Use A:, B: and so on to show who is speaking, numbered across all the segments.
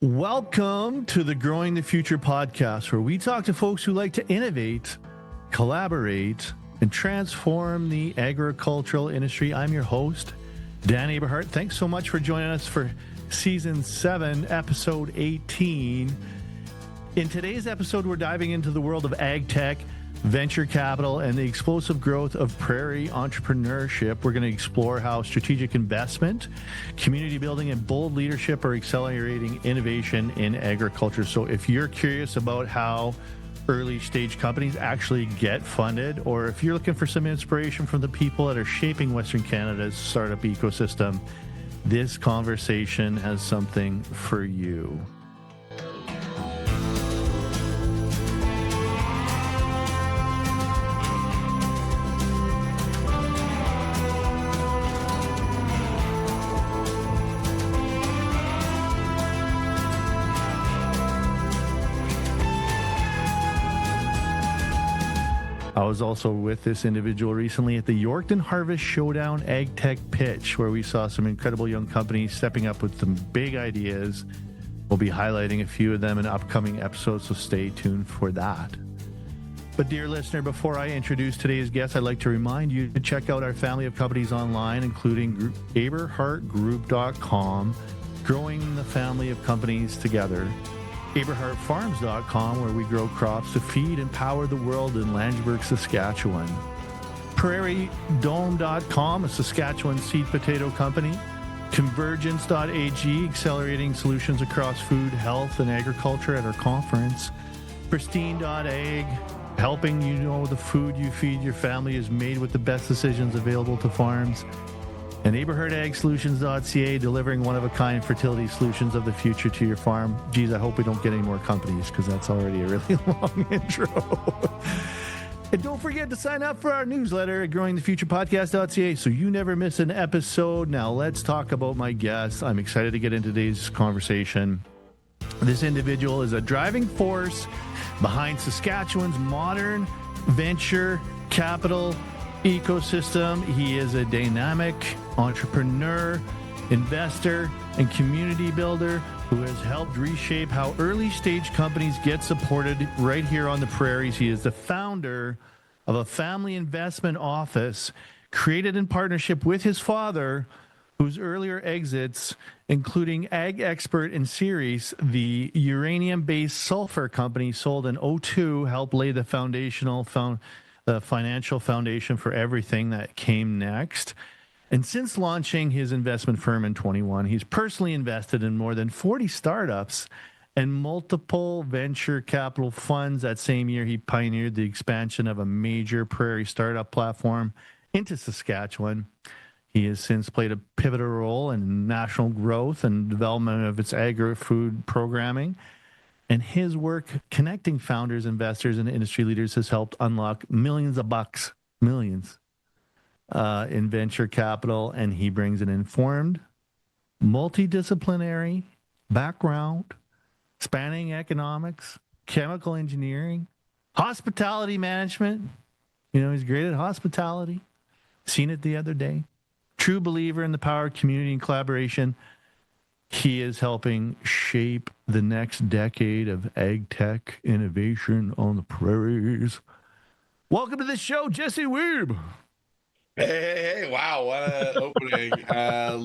A: Welcome to the Growing the Future podcast, where we talk to folks who like to innovate, collaborate, and transform the agricultural industry. I'm your host, Dan Eberhardt. Thanks so much for joining us for Season 7, Episode 18. In today's episode, we're diving into the world of ag tech, venture capital, and the explosive growth of prairie entrepreneurship. We're going to explore how strategic investment, community building, and bold leadership are accelerating innovation in agriculture. So if you're curious about how early stage companies actually get funded, or if you're looking for some inspiration from the people that are shaping Western Canada's startup ecosystem, this conversation has something for you. I was also with this individual recently at the Yorkton Harvest Showdown Ag Tech Pitch, where we saw some incredible young companies stepping up with some big ideas. We'll be highlighting a few of them in upcoming episodes, so stay tuned for that. But dear listener, before I introduce today's guest, I'd like to remind you to check out our family of companies online, including AgExpert.com, growing the family of companies together. AberhartFarms.com, where we grow crops to feed and power the world in Landsberg, Saskatchewan. PrairieDome.com, a Saskatchewan seed potato company. Convergence.ag, accelerating solutions across food, health, and agriculture at our conference. Pristine.ag, helping you know the food you feed your family is made with the best decisions available to farms. And AberhartAgSolutions.ca, delivering one-of-a-kind fertility solutions of the future to your farm. Geez, I hope we don't get any more companies, because that's already a really long intro. And don't forget to sign up for our newsletter at growingthefuturepodcast.ca so you never miss an episode. Now, let's talk about my guest. I'm excited to get into today's conversation. This individual is a driving force behind Saskatchewan's modern venture capital ecosystem. He is a dynamic entrepreneur, investor, and community builder who has helped reshape how early stage companies get supported right here on the prairies. He is the founder of a family investment office created in partnership with his father, whose earlier exits, including AgExpert and Ceres, the uranium-based sulfur company sold in 2002, helped lay the financial foundation for everything that came next. And since launching his investment firm in 2021, he's personally invested in more than 40 startups and multiple venture capital funds. That same year, he pioneered the expansion of a major prairie startup platform into Saskatchewan. He has since played a pivotal role in national growth and development of its Agri-Food programming. And his work connecting founders, investors, and industry leaders has helped unlock millions of bucks, millions, in venture capital. And he brings an informed, multidisciplinary background, spanning economics, chemical engineering, hospitality management. You know, he's great at hospitality. Seen it the other day. True believer in the power of community and collaboration. He is helping shape the next decade of ag tech innovation on the prairies. Welcome to the show, Jesse Wiebe.
B: Hey, wow, what an opening.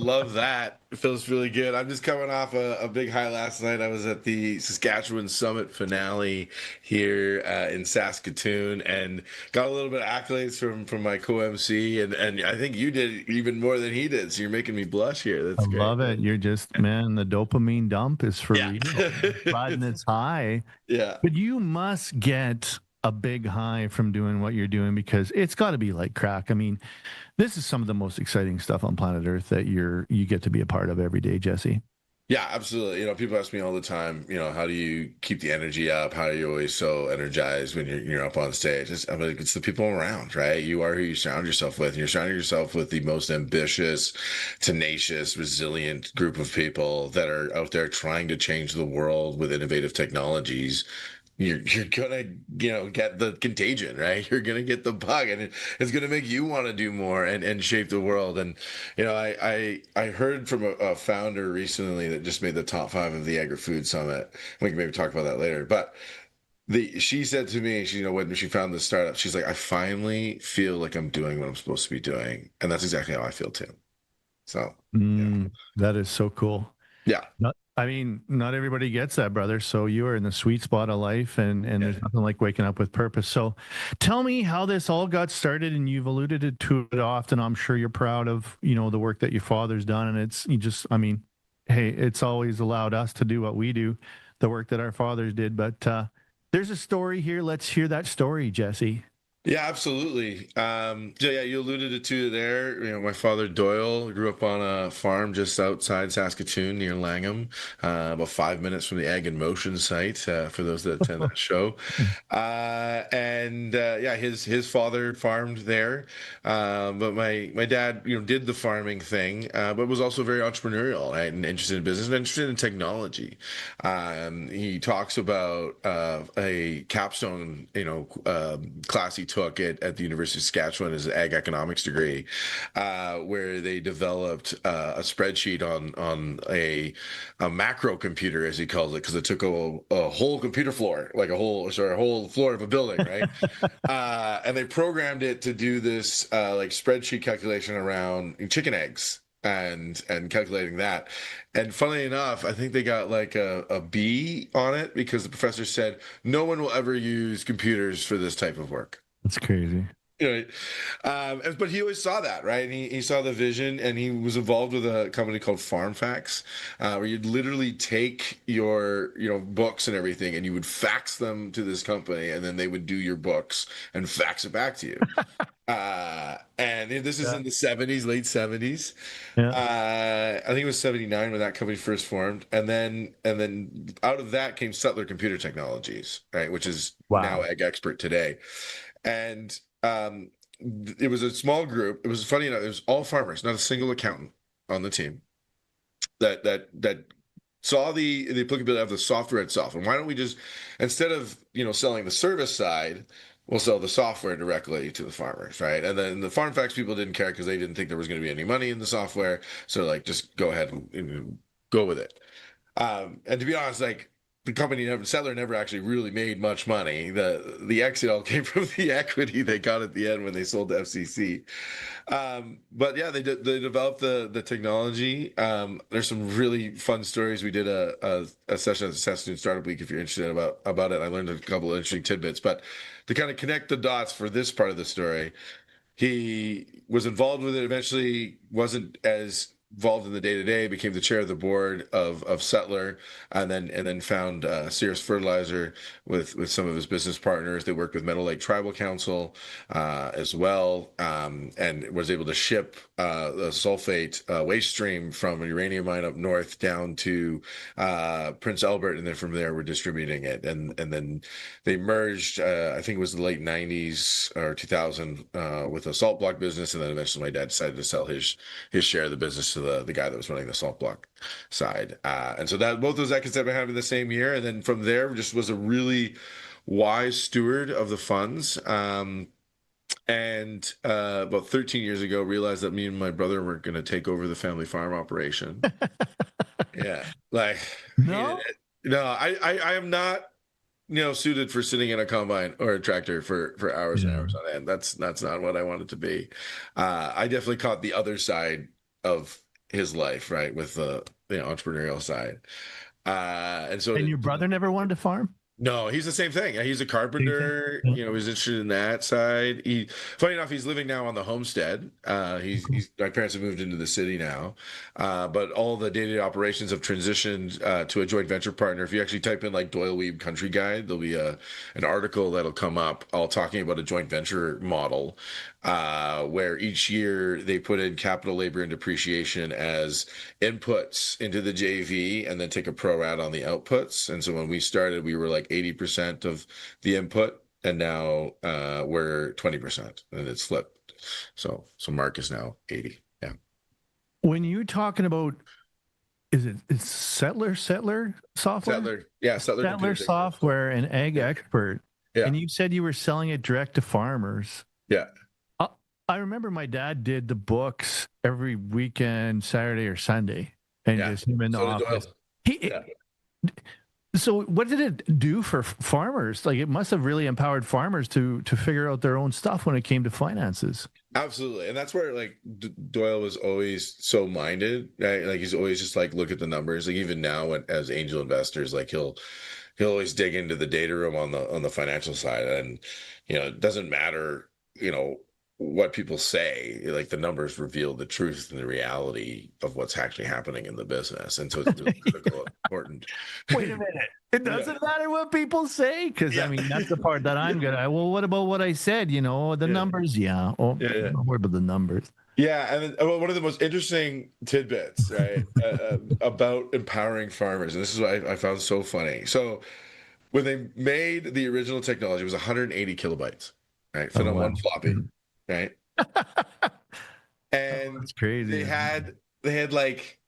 B: Love that. It feels really good. I'm just coming off a big high last night. I was at the Saskatchewan Summit finale here in Saskatoon and got a little bit of accolades from my co-MC, and I think you did even more than he did, so you're making me blush here. That's great.
A: I love it. You're just, man, the dopamine dump is for real. Riding its high.
B: Yeah.
A: But you must get a big high from doing what you're doing, because it's got to be like crack. I mean, this is some of the most exciting stuff on planet Earth that you get to be a part of every day, Jesse.
B: Yeah, absolutely. You know, people ask me all the time, you know, how do you keep the energy up? How are you always so energized when you're up on stage? I'm like, it's the people around, right? You are who you surround yourself with. And you're surrounding yourself with the most ambitious, tenacious, resilient group of people that are out there trying to change the world with innovative technologies you're gonna get the contagion, right? You're gonna get the bug, and it's gonna make you want to do more and shape the world. And I heard from a founder recently that just made the top 5 of the Agri-Food Summit. We can maybe talk about that later, but she said to me, when she found this startup, she's like, I finally feel like I'm doing what I'm supposed to be doing, and that's exactly how I feel too. So
A: That is so cool.
B: yeah.
A: Not everybody gets that, brother. So you are in the sweet spot of life, and there's nothing like waking up with purpose. So tell me how this all got started, and you've alluded to it often. I'm sure you're proud of, the work that your father's done. And hey, it's always allowed us to do what we do, the work that our fathers did. But there's a story here. Let's hear that story, Jesse.
B: Yeah, absolutely. Yeah, you alluded to it there. My father Doyle grew up on a farm just outside Saskatoon near Langham, about 5 minutes from the Ag in Motion site, for those that attend that show. And his father farmed there, but my dad, did the farming thing, but was also very entrepreneurial, right, and interested in business and interested in technology. He talks about a capstone, class he took at the University of Saskatchewan as an ag economics degree, where they developed a spreadsheet on a macro computer, as he calls it, because it took a whole computer floor, like a whole floor of a building, right? And they programmed it to do this like spreadsheet calculation around chicken eggs and calculating that. And funnily enough, I think they got like a B on it because the professor said no one will ever use computers for this type of work.
A: That's crazy.
B: But he always saw that, right? And he saw the vision, and he was involved with a company called FarmFax, where you'd literally take your, books and everything, and you would fax them to this company, and then they would do your books and fax it back to you. And this is in the 70s, late 70s.
A: Yeah.
B: I think it was 79 when that company first formed, and then out of that came Settler Computer Technologies, right, which is now AgExpert today. And it was a small group. It was funny enough. It was all farmers, not a single accountant on the team that saw the applicability of the software itself. And why don't we just, instead of selling the service side, we'll sell the software directly to the farmers, right? And then the FarmFax people didn't care because they didn't think there was going to be any money in the software. So like, just go ahead and go with it. And to be honest, like, the company Settler never actually really made much money. The exit all came from the equity they got at the end when they sold to FCC. But yeah, they developed the technology. There's some really fun stories. We did a session at the Saskatoon Startup Week if you're interested about it. I learned a couple of interesting tidbits. But to kind of connect the dots for this part of the story, he was involved with it. Eventually, wasn't as involved in the day-to-day, became the chair of the board of Settler, and then found Sears Fertilizer with some of his business partners. They worked with Meadow Lake Tribal Council as well, and was able to ship the sulfate waste stream from a uranium mine up north down to Prince Albert, and then from there we're distributing it. And then they merged, I think it was the late 90s or 2000, with a salt block business, and then eventually my dad decided to sell his share of the business to the guy that was running the salt block side. And so that both those exits happened in the same year. And then from there, just was a really wise steward of the funds. And about 13 years ago, realized that me and my brother were going to take over the family farm operation. Yeah. Like,
A: No,
B: I am not, suited for sitting in a combine or a tractor for hours and hours on end. That's not what I wanted to be. I definitely caught the other side of his life, right, with the entrepreneurial side. And
A: your brother never wanted to farm?
B: No, he's the same thing. He's a carpenter.
A: Yeah.
B: He's interested in that side. Funny enough, he's living now on the homestead. My parents have moved into the city now, but all the day-to-day operations have transitioned to a joint venture partner. If you actually type in like Doyle Wiebe Country Guide, there'll be an article that'll come up all talking about a joint venture model, where each year they put in capital, labor, and depreciation as inputs into the JV, and then take a pro rata on the outputs. And so when we started, we were like 80% of the input, and now we're 20%, and it's flipped. So Mark is now 80. Yeah.
A: When you're talking about it's Settler software?
B: Settler
A: Settler
B: computer technology.
A: software and AgExpert.
B: Yeah,
A: And you said you were selling it direct to farmers.
B: yeah,
A: Uh, I remember my dad did the books every weekend, Saturday or Sunday, and
B: yeah.
A: just him in the
B: So did
A: office.
B: Doyle.
A: He,
B: Yeah.
A: so what did it do for farmers? Like it must have really empowered farmers to figure out their own stuff when it came to finances.
B: Absolutely, and that's where like Doyle was always so minded, right? Like he's always just like look at the numbers. Like even now, when, as angel investors, like he'll always dig into the data room on the financial side, and it doesn't matter, what people say. Like the numbers reveal the truth and the reality of what's actually happening in the business, and so it's really critical, important.
A: Wait a minute. It
B: Yeah,
A: doesn't matter what people say. Because, I
B: yeah,
A: mean, that's the part that I'm good at. Well, what about what I said? The
B: yeah,
A: numbers? Yeah. Oh,
B: yeah, yeah.
A: don't worry about the numbers.
B: Yeah, and then, well, one of the most interesting tidbits, right, about empowering farmers, and this is what I found so funny. So, when they made the original technology, it was 180 kilobytes, right,
A: Oh,
B: fit on one
A: wow.
B: floppy, right,
A: Oh,
B: and
A: that's crazy.
B: they had like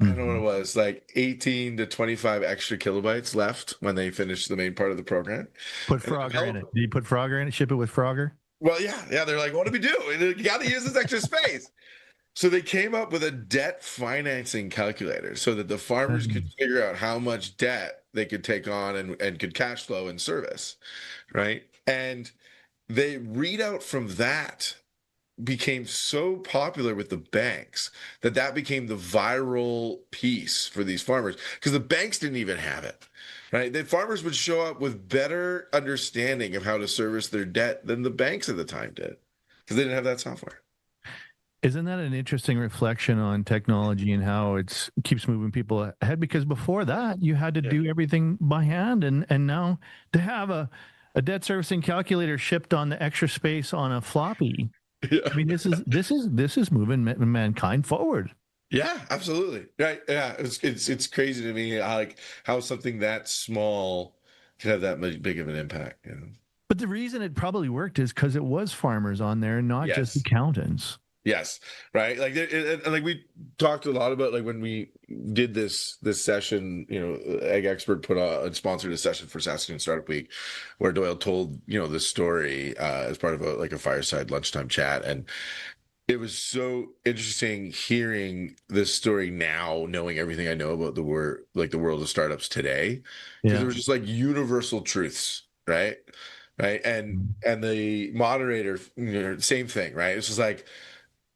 B: I don't know what
A: Mhm.
B: it was, like 18 to 25 extra kilobytes left when they finished the main part of the program,
A: Put
B: and the
A: Frogger in it.
B: developer,
A: Did you put Frogger in it? Ship it with Frogger?
B: well, yeah, they're like, what do we do? You got to use this extra space. So they came up with a debt financing calculator so that the farmers could
A: Mhm.
B: figure out how much debt they could take on and could cash flow and service, right? And they read out from that became so popular with the banks that became the viral piece for these farmers because the banks didn't even have it. Right? The farmers would show up with better understanding of how to service their debt than the banks at the time did because they didn't have that software.
A: Isn't that an interesting reflection on technology and how it keeps moving people ahead? Because before that, you had to
B: Yeah.
A: do everything by hand, and now to have a debt servicing calculator shipped on the extra space on a floppy.
B: Yeah.
A: I mean, this is moving mankind forward.
B: Yeah, absolutely. Right. Yeah. It's crazy to me how something that small can have that much big of an impact.
A: But the reason it probably worked is because it was farmers on there, not just
B: Yes.
A: accountants.
B: Yes. Right. Like and like we talked a lot about like when we did this session, AgExpert put on and sponsored a session for Saskatoon Startup Week where Doyle told, this story as part of a fireside lunchtime chat. And it was so interesting hearing this story now, knowing everything I know about the world of startups today, because there
A: Yeah.
B: was just like universal truths, right? Right. And the moderator, same thing, right? It's just like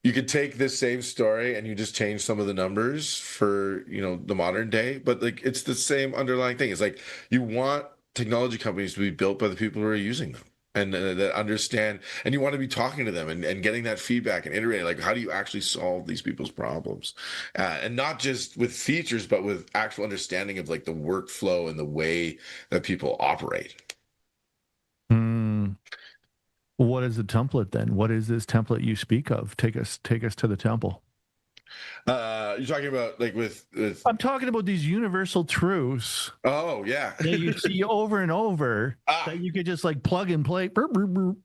B: you could take this same story and you just change some of the numbers for, the modern day, but like it's the same underlying thing. It's like you want technology companies to be built by the people who are using them and that understand, and you want to be talking to them and getting that feedback and iterating, like, how do you actually solve these people's problems? And not just with features, but with actual understanding of like the workflow and the way that people operate.
A: Mm. What is the template then? What is this template you speak of? Take us to the temple.
B: You're talking about like with
A: I'm talking about these universal truths
B: oh yeah.
A: that you see over and over
B: Ah,
A: that you could just like plug and play. Burp, burp, burp.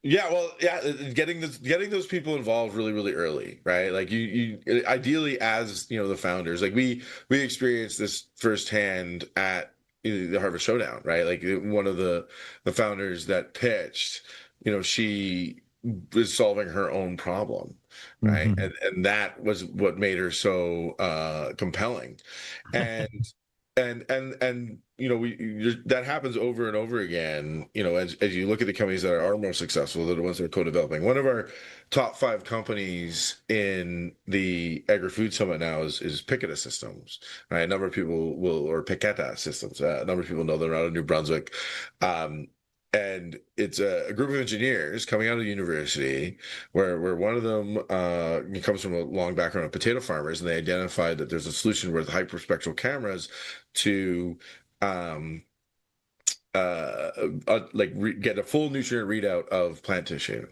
B: yeah, well, yeah, getting those people involved really, really early, right? Like you ideally as the founders, like we experienced this firsthand at the Harvest Showdown, right? Like one of the founders that pitched, she was solving her own problem, right?
A: Mhm.
B: And that was what made her so compelling, and that happens over and over again, as you look at the companies that are more successful, they're the ones that are co-developing. One of our top 5 companies in the Agri-Food Summit now is Picata Systems, right? A number of people or Picata Systems, a number of people know they're out of New Brunswick. And it's a group of engineers coming out of university where one of them comes from a long background of potato farmers, and they identified that there's a solution with hyperspectral cameras to um, get a full nutrient readout of plant tissue.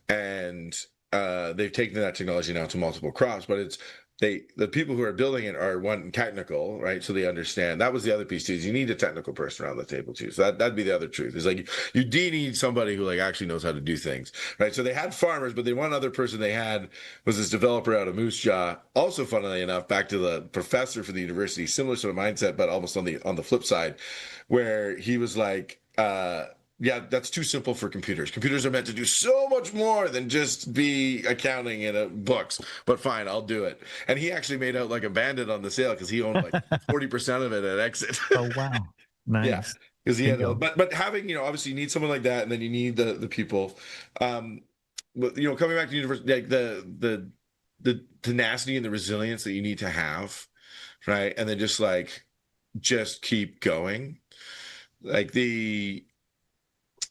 B: And they've taken that technology now to multiple crops, but it's the people who are building it are one technical, right? So they understand. That was the other piece too. Is you need a technical person around the table too. So that'd be the other truth. Is like you do need somebody who like actually knows how to do things, right? So they had farmers, but the one other person they had was this developer out of Moose Jaw. Also, funnily enough, back to the professor for the university, similar sort of mindset, but almost on the flip side, where he was like, yeah, that's too simple for computers. Computers are meant to do so much more than just be accounting and books. But fine, I'll do it. And he actually made out like a bandit on the sale because he owned like 40% of it at exit.
A: Oh, wow.
B: Yeah,
A: Nice.
B: because he had,
A: Bingo.
B: but having, obviously you need someone like that, and then you need the people. But coming back to university, like the tenacity and the resilience that you need to have, right? And then just keep going. Like the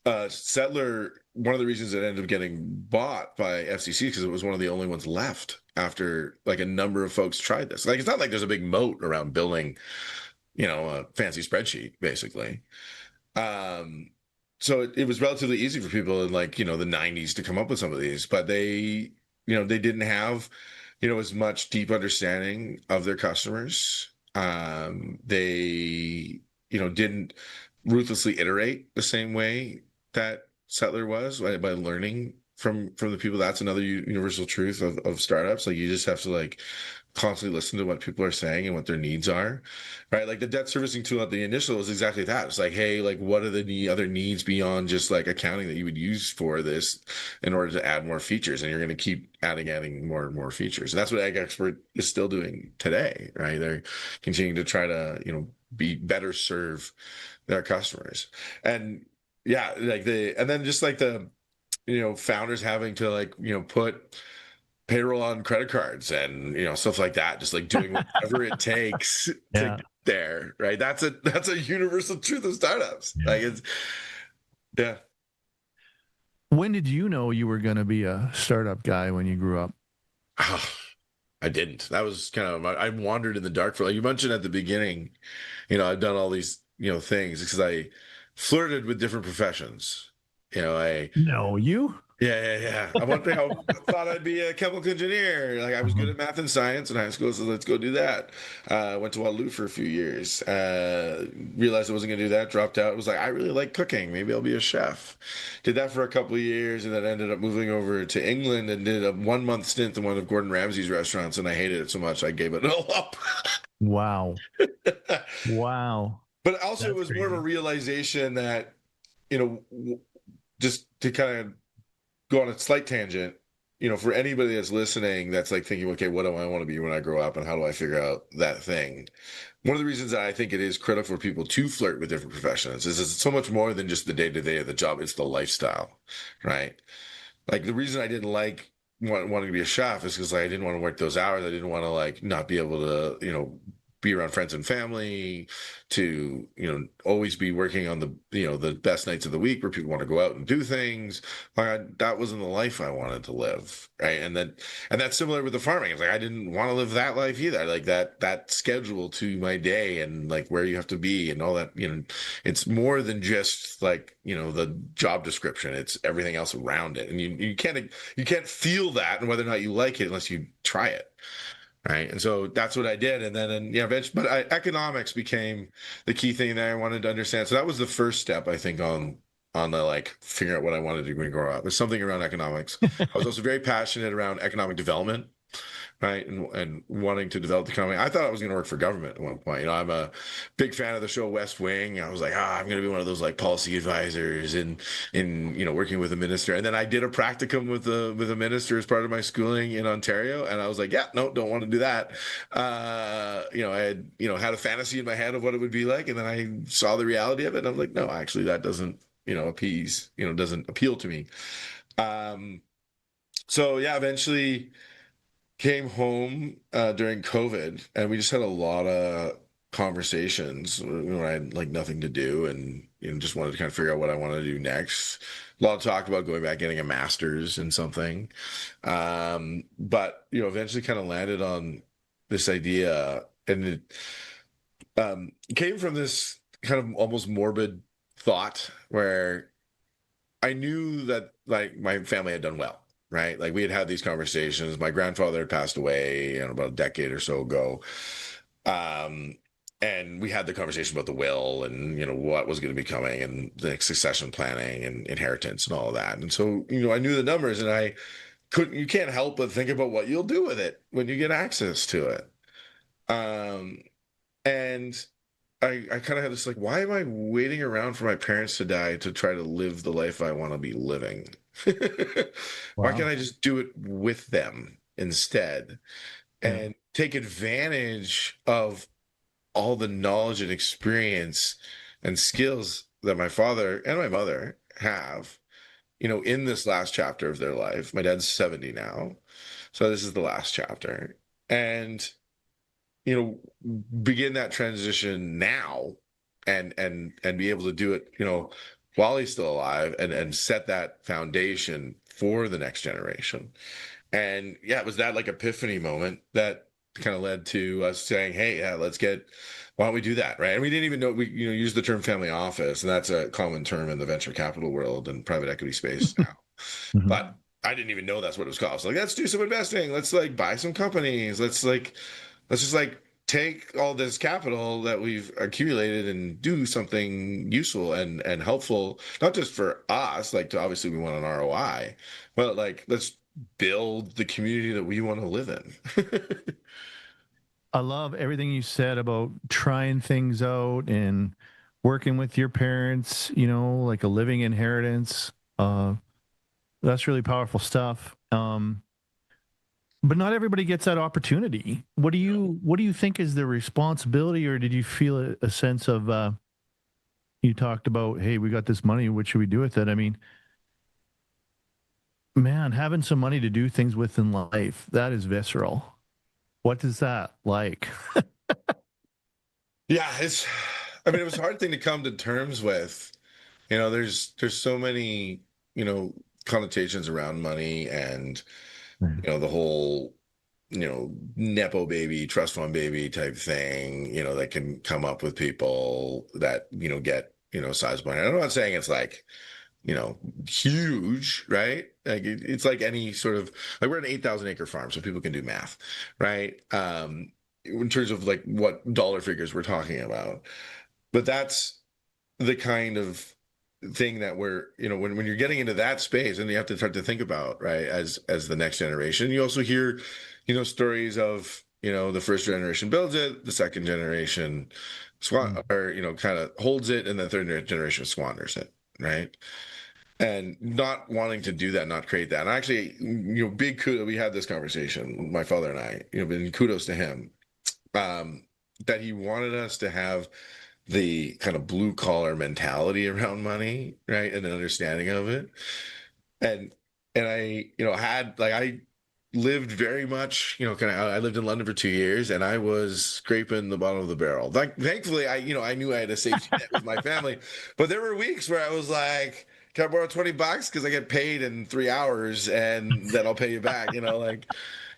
B: Settler, one of the reasons it ended up getting bought by FCC because it was one of the only ones left after like a number of folks tried this. Like it's not like there's a big moat around building, a fancy spreadsheet, basically. So it was relatively easy for people in like, the 90s to come up with some of these, but they didn't have, as much deep understanding of their customers. They, didn't ruthlessly iterate the same way that Settler was by learning from the people. That's another universal truth of startups. Like you just have to like constantly listen to what people are saying and what their needs are, right? Like the debt servicing tool at the initial was exactly that. It's like, hey, like what are the other needs beyond just like accounting that you would use for this in order to add more features? And you're going to keep adding more and more features. And that's what AgExpert is still doing today, right? They're continuing to try to, be better serve their customers. And yeah, and then just like the, founders having to like, put payroll on credit cards and stuff like that, just like doing whatever it takes to
A: Yeah.
B: get there, right? That's a universal truth of startups.
A: Yeah.
B: Like it's yeah.
A: When did you know you were going to be a startup guy when you grew up?
B: I didn't. That was kind of I wandered in the dark for, like you mentioned at the beginning, I've done all these things because I flirted with different professions. I
A: No, you?
B: Yeah. I one thing I thought I'd be a chemical engineer. Like I was good at math and science in high school, so let's go do that. Went to Waterloo for a few years. Realized I wasn't gonna do that. Dropped out. Was like, I really like cooking. Maybe I'll be a chef. Did that for a couple of years, and then ended up moving over to England and did a 1 month stint in one of Gordon Ramsay's restaurants, and I hated it so much I gave it all up.
A: Wow. Wow.
B: But also, it
A: That's
B: was more of a
A: crazy.
B: realization that, just to kind of go on a slight tangent, for anybody that's listening, that's like thinking, okay, what do I want to be when I grow up and how do I figure out that thing? One of the reasons that I think it is critical for people to flirt with different professions is it's so much more than just the day-to-day of the job. It's the lifestyle, right? Like the reason I didn't like wanting to be a chef is because I didn't want to work those hours. I didn't want to like not be able to, be around friends and family, to always be working on the best nights of the week where people want to go out and do things. Like that wasn't the life I wanted to live, right? And that's similar with the farming. It's like I didn't want to live that life either. Like that schedule to my day and like where you have to be and all that. It's more than just like the job description. It's everything else around it, and you can't feel that and whether or not you like it unless you try it. Right. And so that's what I did. And then, eventually, but economics became the key thing that I wanted to understand. So that was the first step, I think, on the like figuring out what I wanted to do when I grow up. There's something around economics. I was also very passionate around economic development, right? And wanting to develop the economy. I thought I was going to work for government at one point. I'm a big fan of the show West Wing. I was like, I'm going to be one of those like policy advisors in working with a minister. And then I did a practicum with a minister as part of my schooling in Ontario. And I was like, yeah, no, don't want to do that. I had, had a fantasy in my head of what it would be like. And then I saw the reality of it. And I'm like, no, actually that doesn't, doesn't appeal to me. So yeah, eventually came home during COVID, and we just had a lot of conversations when I had like nothing to do, and just wanted to kind of figure out what I wanted to do next. A lot of talk about going back getting a master's in something, but eventually kind of landed on this idea, and it came from this kind of almost morbid thought where I knew that like my family had done well. right? Like we had had these conversations. My grandfather had passed away, about a decade or so ago. Um, and we had the conversation about the will and, what was going to be coming and the succession planning and inheritance and all of that. And so, I knew the numbers and you can't help but think about what you'll do with it when you get access to it. And I kind of had this like, why am I waiting around for my parents to die to try to live the life I want to be living? Why can't
A: Wow.
B: I just do it with them instead
A: Yeah.
B: and take advantage of all the knowledge and experience and skills that my father and my mother have, in this last chapter of their life? My dad's 70 now, so this is the last chapter. And begin that transition now and be able to do it, while he's still alive and set that foundation for the next generation. And yeah, it was that like epiphany moment that kind of led to us saying, hey, yeah, why don't we do that? Right. And we didn't even know we, use the term family office, and that's a common term in the venture capital world and private equity space now.
A: Mhm.
B: But I didn't even know that's what it was called. So like, let's do some investing. Let's like buy some companies. Let's just like take all this capital that we've accumulated and do something useful and helpful, not just for us, like to obviously we want an ROI, but like let's build the community that we want to live in.
A: I love everything you said about trying things out and working with your parents, like a living inheritance. That's really powerful stuff. But not everybody gets that opportunity. What do you think is the responsibility, or did you feel a sense of you talked about, hey, we got this money, what should we do with it? I mean, man, having some money to do things with in life, that is visceral. What is that like?
B: Yeah, it was a hard thing to come to terms with. There's so many, you know, connotations around money and, the whole, nepo baby, trust fund baby type thing, that can come up with people that, get, sizable. And I'm not saying it's like, huge, right? Like it's like any sort of like we're an 8,000 acre farm, so people can do math, right? In terms of like what dollar figures we're talking about. But that's the kind of thing that we're, when you're getting into that space and you have to start to think about, right, as the next generation. You also hear, stories of, the first generation builds it, the second generation or, kind of holds it, and the third generation squanders it, right? And not wanting to do that, not create that. And actually, big kudos. We had this conversation, my father and I, and kudos to him, that he wanted us to have the kind of blue collar mentality around money, right, and an understanding of it. And I, had like I lived very much, I lived in London for 2 years, and I was scraping the bottom of the barrel. Like, thankfully, I knew I had a safety net with my family, but there were weeks where I was like, "Can I borrow $20 because I get paid in 3 hours, and then I'll pay you back?" Like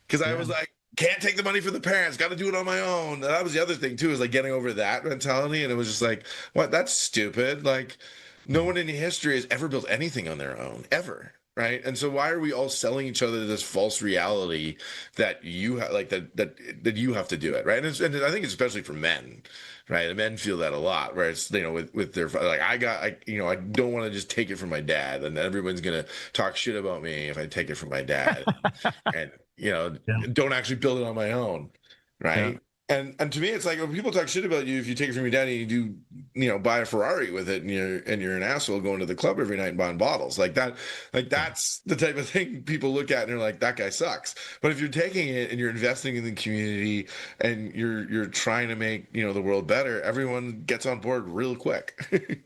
B: because I
A: Yeah.
B: was like, can't take the money from the parents, got to do it on my own. And that was the other thing too, is like getting over that mentality. And it was just like, what? That's stupid. Like, no one in history has ever built anything on their own, ever. Right. And so why are we all selling each other this false reality that you like that you have to do it, right? And I think it's especially for men, right? And men feel that a lot, where it's with their like I don't want to just take it from my dad, and everyone's gonna talk shit about me if I take it from my dad, and
A: Yeah.
B: don't actually build it on my own,
A: Yeah.
B: right? And to me, it's like when people talk shit about you if you take it from your dad and you do, buy a Ferrari with it, and you're an asshole going to the club every night and buying bottles like that, like that's the type of thing people look at and they're like, that guy sucks. But if you're taking it and you're investing in the community and you're trying to make the world better, everyone gets on board real quick.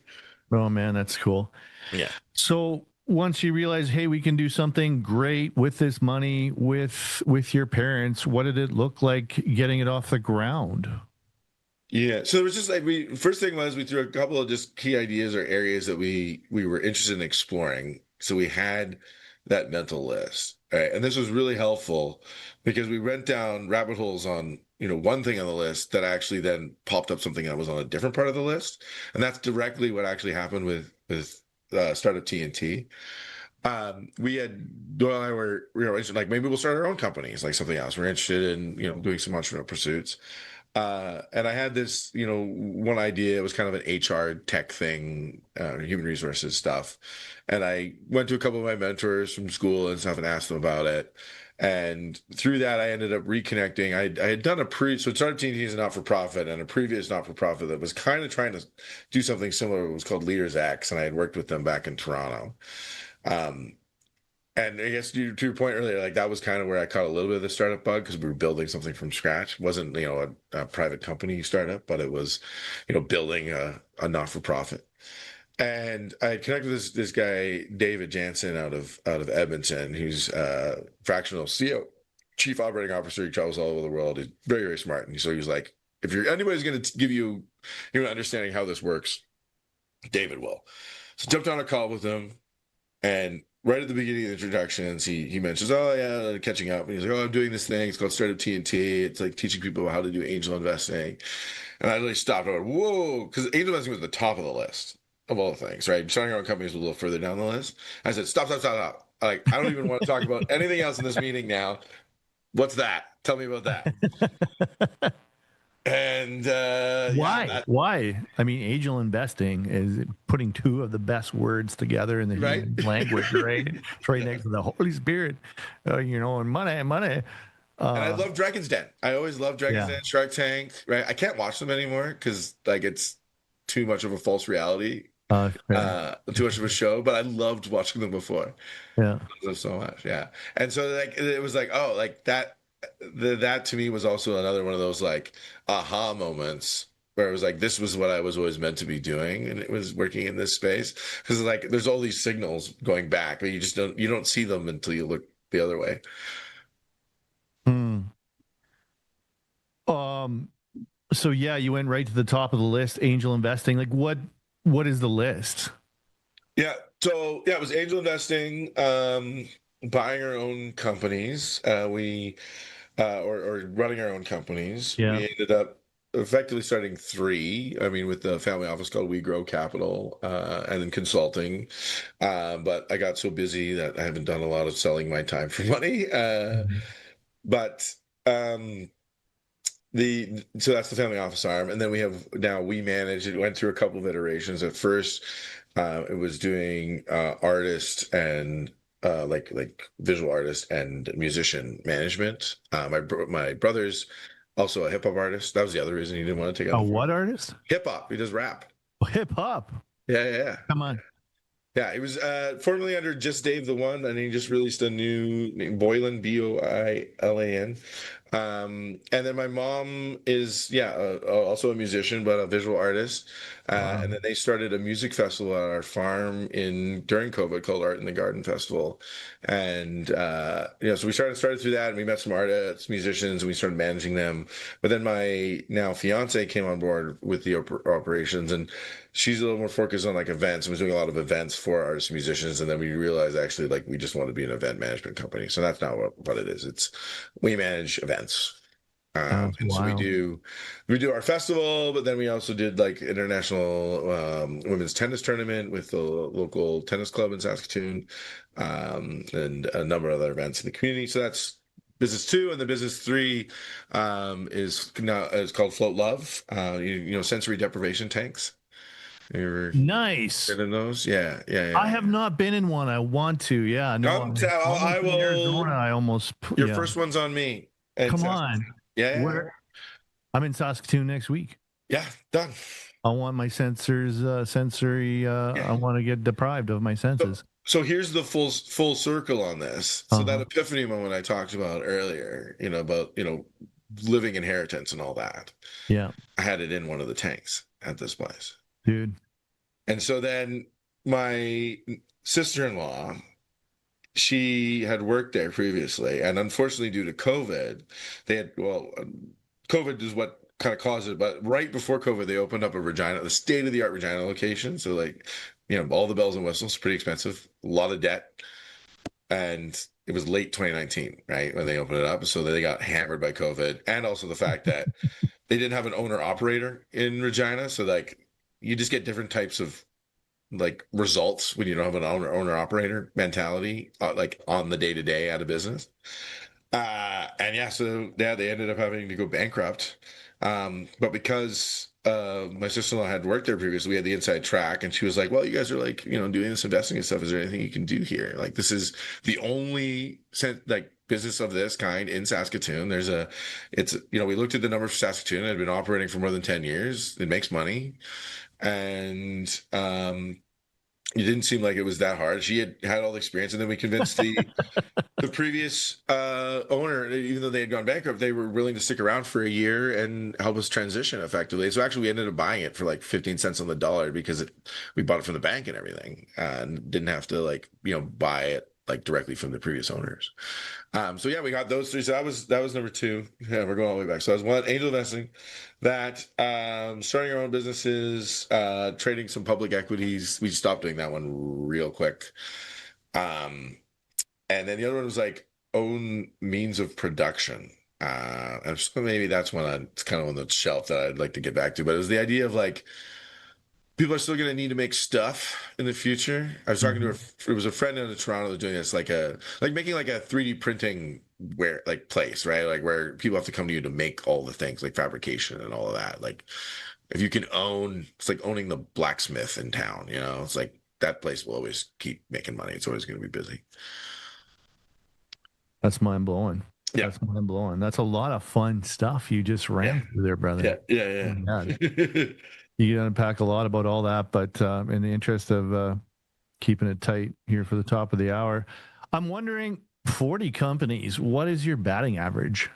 A: Oh man, that's cool.
B: Yeah.
A: So once you realize, hey, we can do something great with this money with your parents, what did it look like getting it off the ground?
B: Yeah, so it was just like first thing was we threw a couple of just key ideas or areas that we were interested in exploring. So we had that mental list, right? And this was really helpful because we went down rabbit holes on, one thing on the list that actually then popped up something that was on a different part of the list. And that's directly what actually happened with Startup TNT. We had Doyle and I were like maybe we'll start our own companies, like something else. We're interested in doing some entrepreneurial pursuits. And I had this one idea. It was kind of an HR tech thing, human resources stuff. And I went to a couple of my mentors from school and stuff and asked them about it. And through that, I ended up reconnecting. I had done so Startup TNT is a not-for-profit, and a previous not-for-profit that was kind of trying to do something similar. It was called Leaders X, and I had worked with them back in Toronto. Um, and I guess to your point earlier, like that was kind of where I caught a little bit of the startup bug because we were building something from scratch. It wasn't, a private company startup, but it was, building a not-for-profit. And I connected with this guy, David Jansen, out of Edmonton, who's fractional CEO, chief operating officer. He travels all over the world. He's very, very smart. And so he was like, if anybody's going to give you, understanding how this works, David will. So jumped on a call with him, and right at the beginning of the introductions, he mentions, oh yeah, catching up. And he's like, oh, I'm doing this thing. It's called Startup TNT. It's like teaching people how to do angel investing. And I really stopped. I went, whoa, because angel investing was the top of the list of all the things, right? Starting our own company was a little further down the list. I said, stop. Like, I don't even want to talk about anything else in this meeting now. What's that? Tell me about that. And
A: why? I mean, angel investing is putting two of the best words together in the human language, right? It's right next to the Holy Spirit, and money.
B: And I love Dragon's Den. I always loved Dragon's Den, Shark Tank, right? I can't watch them anymore because like it's too much of a false reality, too much of a show. But I loved watching them before.
A: Yeah,
B: I love them so much. Yeah, and so like it was like, oh, like that. That to me was also another one of those like aha moments where it was like this was what I was always meant to be doing, and it was working in this space because like there's all these signals going back, but you don't see them until you look the other way.
A: So yeah, you went right to the top of the list, angel investing. Like what is the list?
B: Yeah, so yeah, it was angel investing, buying our own companies. We or running our own companies.
A: Yeah.
B: We ended up effectively starting 3. I mean, with the family office called We Grow Capital, and then consulting. But I got so busy that I haven't done a lot of selling my time for money. But so that's the family office arm, and then we manage. It went through a couple of iterations. At first, it was doing artist and like visual artist and musician management. My brother's also a hip hop artist. That was the other reason he didn't want to take out.
A: What artist?
B: Hip hop. He does rap.
A: Hip hop.
B: Yeah.
A: Come on.
B: Yeah, he was formerly under Just Dave the One, and he just released a new Boylan, Boilan. And then my mom is also a musician, but a visual artist. And then they started a music festival at our farm during COVID called Art in the Garden Festival. And so we started through that, and we met some artists, musicians, and we started managing them. But then my now fiance came on board with the operations, and she's a little more focused on like events and was doing a lot of events for artists and musicians. And then we realized actually like we just want to be an event management company. So that's not what it is. We manage events. And so we do our festival, but then we also did like international women's tennis tournament with the local tennis club in Saskatoon, and a number of other events in the community. So that's business 2, and the business 3 is called Float Love. Sensory deprivation tanks.
A: Nice.
B: Been in those? Yeah.
A: I have not been in one. I want to. Yeah. No.
B: I will.
A: Arizona, I almost.
B: Your first one's on me.
A: Come on.
B: Yeah.
A: I'm in Saskatoon next week.
B: Yeah, done.
A: I want my sensory. I want to get deprived of my senses.
B: So here's the full circle on this. So that epiphany moment I talked about earlier, about living inheritance and all that.
A: Yeah,
B: I had it in one of the tanks at this place,
A: dude.
B: And so then my sister-in-law, she had worked there previously, and unfortunately, due to COVID, COVID is what kind of caused it. But right before COVID, they opened up the state-of-the-art Regina location. So like, all the bells and whistles, pretty expensive, a lot of debt, and it was late 2019, right, when they opened it up. So they got hammered by COVID, and also the fact that they didn't have an owner-operator in Regina. So like, you just get different types of like results when you don't have an owner operator mentality, like on the day to day at a business. And yeah, so yeah, they ended up having to go bankrupt. But because my sister-in-law had worked there previously, we had the inside track, and she was like, "Well, you guys are like, doing this investing and stuff. Is there anything you can do here? Like, this is the only like business of this kind in Saskatoon. We looked at the numbers for Saskatoon. It had been operating for more than 10 years. It makes money, and it didn't seem like it was that hard. She had all the experience, and then we convinced the previous owner, even though they had gone bankrupt, they were willing to stick around for a year and help us transition effectively. So actually, we ended up buying it for like 15 cents on the dollar because we bought it from the bank and everything, and didn't have to buy it like directly from the previous owners. So yeah, we got those three. So that was number two. Yeah, we're going all the way back. So I was one, angel investing, that starting our own businesses, trading some public equities. We stopped doing that one real quick. And then the other one was like own means of production. And so maybe that's it's kind of on the shelf that I'd like to get back to. But it was the idea of like people are still going to need to make stuff in the future. I was talking to it was a friend in Toronto that was doing this, like making like a 3D printing place, right? Like where people have to come to you to make all the things, like fabrication and all of that. Like if you can it's like owning the blacksmith in town, it's like that place will always keep making money. It's always going to be busy.
A: That's mind blowing.
B: Yeah.
A: That's mind blowing. That's a lot of fun stuff you just ran through there, brother.
B: Yeah.
A: You can unpack a lot about all that, but in the interest of keeping it tight here for the top of the hour, I'm wondering, 40 companies, what is your batting average?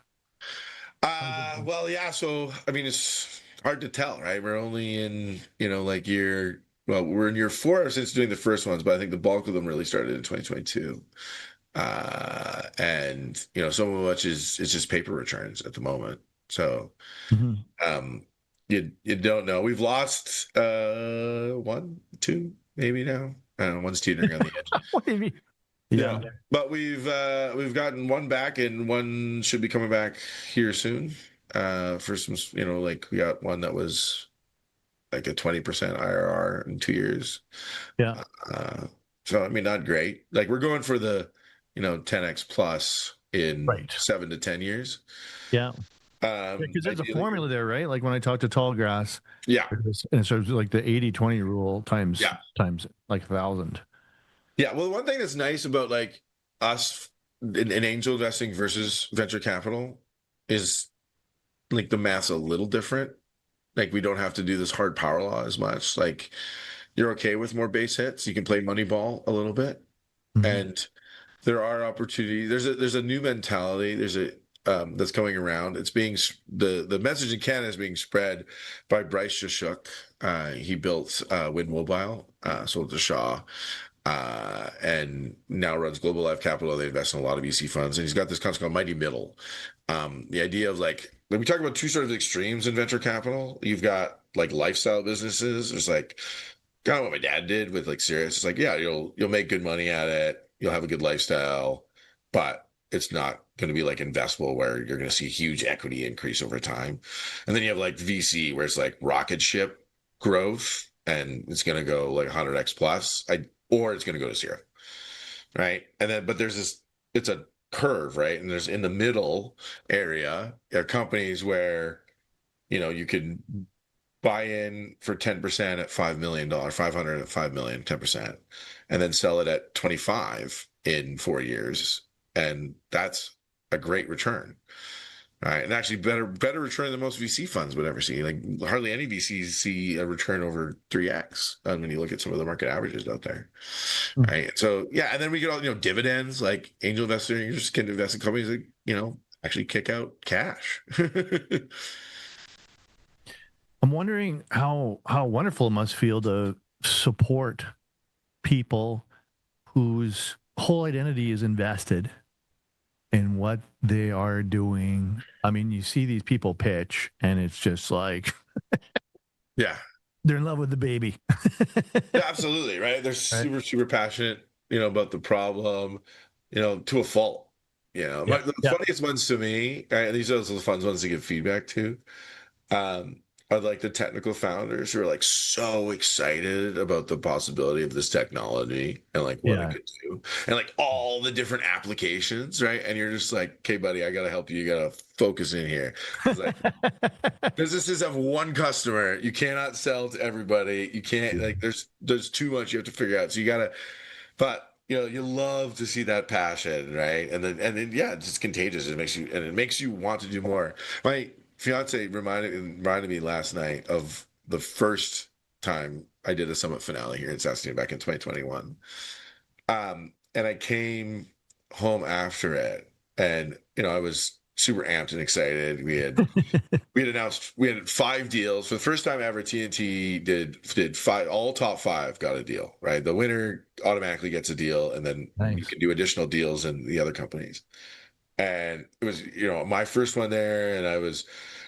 B: Well, yeah. So, I mean, it's hard to tell, right? We're only in, we're in year 4 since doing the first ones, but I think the bulk of them really started in 2022. And some of which is just paper returns at the moment. So, you don't know. We've lost 1, 2, maybe now. I don't know, one's teetering on the edge.
A: What do you mean?
B: Yeah, but we've gotten one back, and one should be coming back here soon. For some, we got one that was like a 20% IRR in 2 years.
A: Yeah.
B: So I mean, not great. Like we're going for the 10x plus in 7 to 10 years.
A: Yeah. Because there's a formula there, right? Like when I talked to Tallgrass, and so it's like the 80-20 rule times like 1,000.
B: Yeah, well, one thing that's nice about like us in angel investing versus venture capital is like the math's a little different. Like we don't have to do this hard power law as much. Like you're okay with more base hits. You can play money ball a little bit, and there are opportunities. There's a new mentality. There's a that's coming around. It's being the message in Canada is being spread by Bryce Jashuk. He built Wind Mobile, sold to Shaw, and now runs Global Life Capital. They invest in a lot of VC funds, and he's got this concept called Mighty Middle. The idea of like when we talk about two sort of extremes in venture capital, you've got like lifestyle businesses. There's like kind of what my dad did with like Sirius. It's like, yeah, you'll make good money at it. You'll have a good lifestyle, but it's not going to be like investable where you're going to see huge equity increase over time. And then you have like VC where it's like rocket ship growth and it's going to go like 100x plus, or it's going to go to zero. Right. And then, but it's a curve, right? And there's in the middle area, there are companies where, you can buy in for 10% at $5 million, 500 at 5 million, 10%, and then sell it at 25 in 4 years. And that's a great return. Right. And actually better return than most VC funds would ever see. Like hardly any VCs see a return over 3x when you look at some of the market averages out there. Right. So yeah, and then we get all, dividends, like angel investor, you just can invest in companies that, actually kick out cash.
A: I'm wondering how wonderful it must feel to support people whose whole identity is invested in what they are doing. I mean, you see these people pitch, and it's just like,
B: yeah,
A: they're in love with the baby.
B: Yeah, absolutely, right? They're super, super passionate, about the problem, to a fault. The funniest ones to me, right, and these are the fun ones to give feedback to. are like the technical founders who are like so excited about the possibility of this technology and like what it
A: Yeah.
B: could do and like all the different applications, right? And you're just like, okay, buddy, I gotta help you. You gotta focus in here. It's like businesses have one customer. You cannot sell to everybody. You can't like there's too much you have to figure out. So you gotta, but you love to see that passion, right? And then yeah, it's just contagious. It makes you want to do more. My fiance reminded me last night of the first time I did a summit finale here in Saskatoon back in 2021. And I came home after it, and I was super amped and excited. We had announced we had 5 deals for the first time ever. TNT did 5, all top 5 got a deal, right? The winner automatically gets a deal, and then you
A: Nice.
B: can do additional deals in the other companies. And it was my first one there, and I was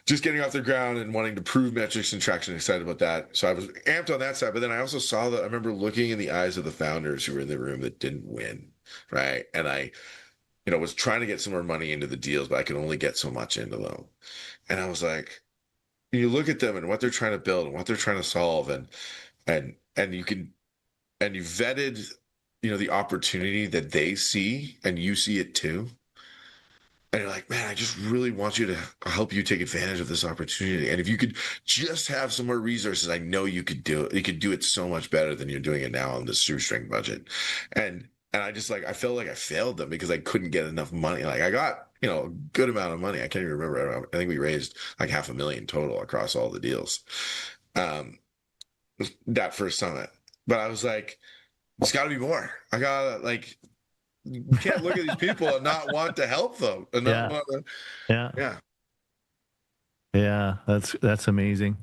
B: just getting off the ground and wanting to prove metrics and traction, excited about that. So I was amped on that side, but then I also saw that I remember looking in the eyes of the founders who were in the room that didn't win, right? And I was trying to get some more money into the deals, but I could only get so much into them. And I was like, you look at them and what they're trying to build and what they're trying to solve, and you vetted the opportunity that they see and you see it too. And you're like, man, I just really want you to help you take advantage of this opportunity. And if you could just have some more resources, I know you could do it. You could do it so much better than you're doing it now on this shoestring budget. And I just I felt like I failed them because I couldn't get enough money. Like I got, a good amount of money. I can't even remember. I think we raised like $500,000 total across all the deals. That first summit. But I was like, it's gotta be more. I gotta you can't look at these people and not want to help them and not want to.
A: Yeah.
B: Yeah.
A: Yeah. That's amazing.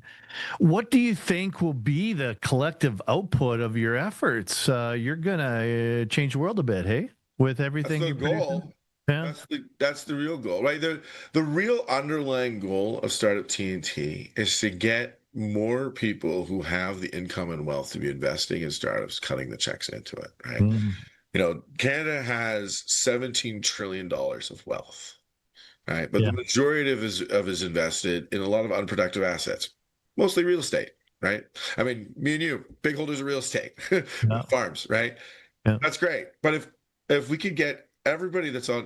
A: What do you think will be the collective output of your efforts? You're gonna change the world a bit, hey? With everything
B: That's the
A: you're producing?
B: goal.
A: Yeah.
B: That's the real goal, right? The real underlying goal of Startup TNT is to get more people who have the income and wealth to be investing in startups, cutting the checks into it, right?
A: Mhm.
B: Canada has $17 trillion of wealth, right? But
A: Yeah.
B: the majority of is invested in a lot of unproductive assets, mostly real estate, right? I mean, me and you, big holders of real estate,
A: Yeah.
B: farms, right?
A: Yeah.
B: That's great. But if we could get everybody that's on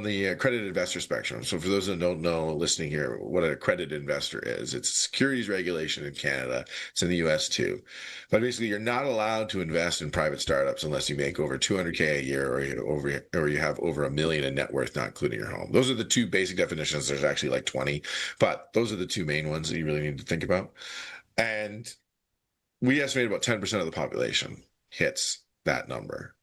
B: the accredited investor spectrum. So for those that don't know, listening here, what an accredited investor is, it's securities regulation in Canada. It's in the US too. But basically, you're not allowed to invest in private startups unless you make over 200K a year, or you have over $1 million in net worth, not including your home. Those are the 2 basic definitions. There's actually like 20, but those are the 2 main ones that you really need to think about. And we estimate about 10% of the population hits that number.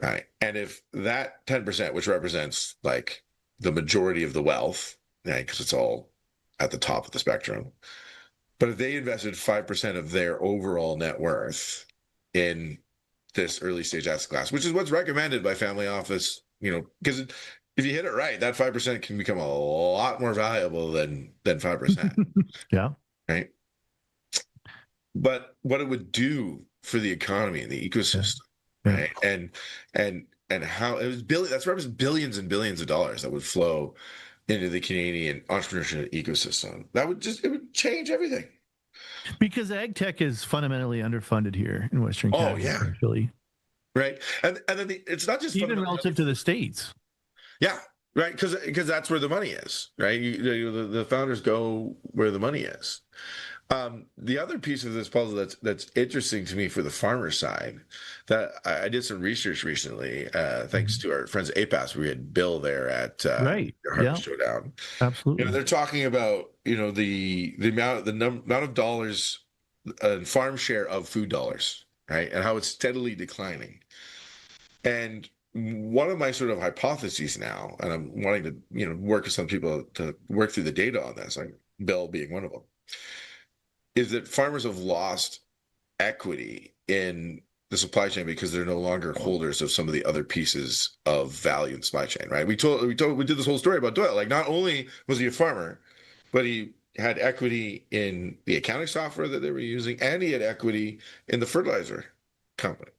B: Right. And if that 10%, which represents like the majority of the wealth, right, because it's all at the top of the spectrum, but if they invested 5% of their overall net worth in this early stage asset class, which is what's recommended by family office, because if you hit it right, that 5% can become a lot more valuable than 5%.
A: Yeah.
B: Right. But what it would do for the economy and the ecosystem,
A: Yeah.
B: right? And how it was that's represents billions and billions of dollars that would flow into the Canadian entrepreneurship ecosystem. It would change everything.
A: Because ag tech is fundamentally underfunded here in Western Canada.
B: Oh yeah,
A: actually.
B: Right. And then it's not just
A: Even relative to the States.
B: Yeah, right. Because that's where the money is, right? The founders go where the money is. The other piece of this puzzle that's interesting to me for the farmer side, that I did some research recently, thanks to our friends at APAS. We had Bill there at
A: Right.
B: Harvest Showdown.
A: Absolutely.
B: They're talking about the amount of dollars, farm share of food dollars, right, and how it's steadily declining. And one of my sort of hypotheses now, and I'm wanting to work with some people to work through the data on this, like Bill being one of them, is that farmers have lost equity in the supply chain because they're no longer holders of some of the other pieces of value in the supply chain, right? We did this whole story about Doyle. Like, not only was he a farmer, but he had equity in the accounting software that they were using, and he had equity in the fertilizer company,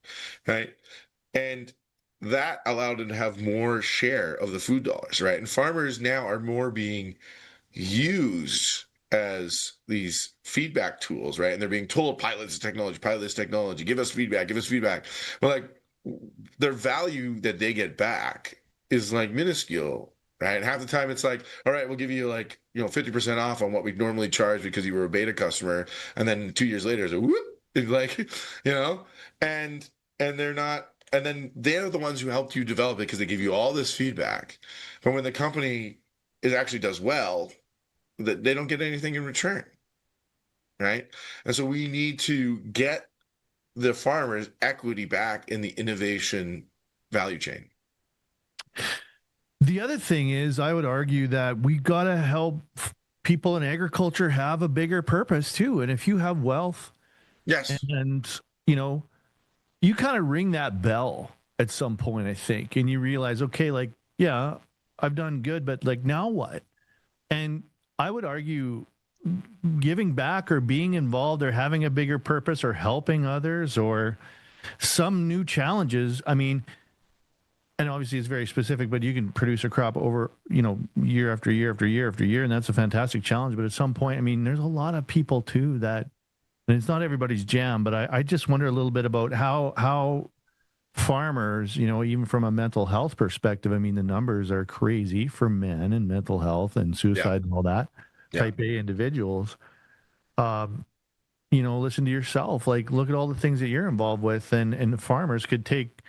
B: right? And that allowed him to have more share of the food dollars, right? And farmers now are more being used as these feedback tools, right? And they're being told, pilot this technology, give us feedback, give us feedback. But like their value that they get back is like minuscule, right? Half the time it's like, all right, we'll give you like, 50% off on what we normally charge because you were a beta customer. And then 2 years later, it's a whoop, it's like, and they're not, and then they're the ones who helped you develop it because they give you all this feedback. But when the company actually does well, that they don't get anything in return, right? And so we need to get the farmers equity back in the innovation value chain.
A: The other thing is, I would argue that we got to help people in agriculture have a bigger purpose too. And if you have wealth,
B: Yes.
A: and you kind of ring that bell at some point, I think, and you realize, okay, like, yeah, I've done good, but like, now what? And I would argue giving back or being involved or having a bigger purpose or helping others or some new challenges. I mean, and obviously it's very specific, but you can produce a crop over, year after year after year after year. And that's a fantastic challenge. But at some point, I mean, there's a lot of people too that, and it's not everybody's jam, but I just wonder a little bit about how farmers, even from a mental health perspective, I mean, the numbers are crazy for men and mental health and suicide and all that. Type A individuals. Listen to yourself. Like, look at all the things that you're involved with, and farmers could take